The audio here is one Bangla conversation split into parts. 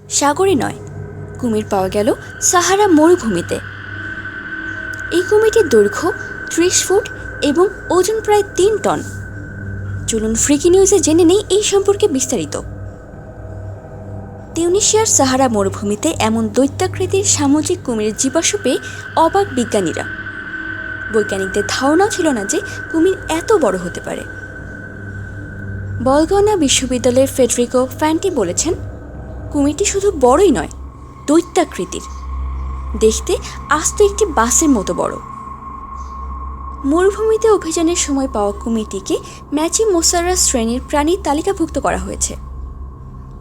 সাগরে নয়, কুমির পাওয়া গেল সাহারা মরুভূমিতে। এই কুমিরটির দৈর্ঘ্য 30 ফুট এবং ওজন প্রায় 3 টন। চলুন ফ্রিকি নিউজে জেনে নেই এই সম্পর্কে বিস্তারিত। তিউনিসিয়ার সাহারা মরুভূমিতে এমন দৈত্যাকৃতির সামুদ্রিক কুমিরের জীবাশ্ম পেয়ে অবাক বিজ্ঞানীরা। বৈজ্ঞানিকদের ধারণাও ছিল না যে কুমির এত বড় হতে পারে। বলগনা বিশ্ববিদ্যালয়ের ফেডেরিকো ফ্যান্টি বলেছেন, কুমিরটি শুধু বড়ই নয়, দৈত্যাকৃতির। দেখতে আস্ত একটি বাসের মতো বড়। মরুভূমিতে অভিযানের সময় পাওয়া কুমিরটিকে ম্যাচিমোসারাস শ্রেণীর প্রাণীর তালিকাভুক্ত করা হয়েছে।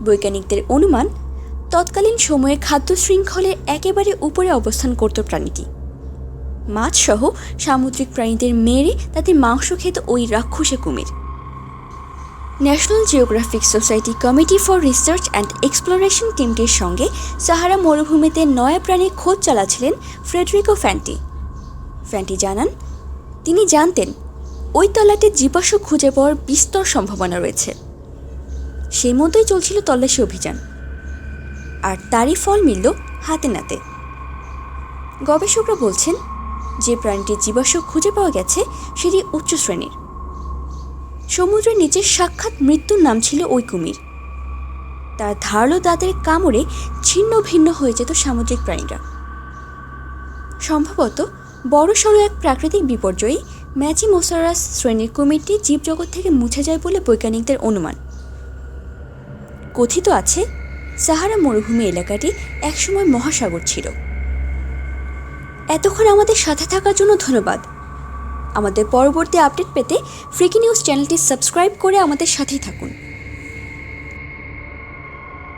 বৈজ্ঞানিকদের অনুমান, তৎকালীন সময়ে খাদ্য শৃঙ্খলের একেবারে উপরে অবস্থান করত প্রাণীটি। মাছসহ সামুদ্রিক প্রাণীদের মেরে তাদের মাংস খেত ওই রাক্ষসে কুমির। National geographic society committee for research and exploration টিমটির সঙ্গে সাহারা মরুভূমিতে নয়া প্রাণীর খোঁজ চালাচ্ছিলেন ফ্রেডরিকো ফ্যান্টি। ফ্যান্টি জানান, তিনি জানতেন ওই তল্লাটে জীবাশ্ম খুঁজে পাওয়ার বিস্তর সম্ভাবনা রয়েছে। সেই মতোই চলছিল তল্লাশি অভিযান, আর তারই ফল মিলল হাতে নাতে। গবেষকরা বলছেন, যে প্রাণীটির জীবাশ্ম খুঁজে পাওয়া গেছে সেটি উচ্চ শ্রেণীর। সমুদ্রের নিচে সাক্ষাৎ মৃত্যুর নাম ছিল ওই কুমির। তার ধারালো দাঁতের কামড়ে ছিন্ন ভিন্ন হয়ে যেত সামুদ্রিক প্রাণীরা। সম্ভবত বড়সড় এক প্রাকৃতিক বিপর্যয়ে ম্যাচিমোসারাস শ্রেণীর কুমিরটি জীবজগৎ থেকে মুছে যায় বলে বৈজ্ঞানিকদের অনুমান। কথিত আছে, সাহারা মরুভূমি এলাকাটি একসময় মহাসাগর ছিল। এতক্ষণ আমাদের সাথে থাকার জন্য ধন্যবাদ। আমাদের পরবর্তী আপডেট পেতে ফ্রিকি নিউজ চ্যানেলটি সাবস্ক্রাইব করে আমাদের সাথেই থাকুন।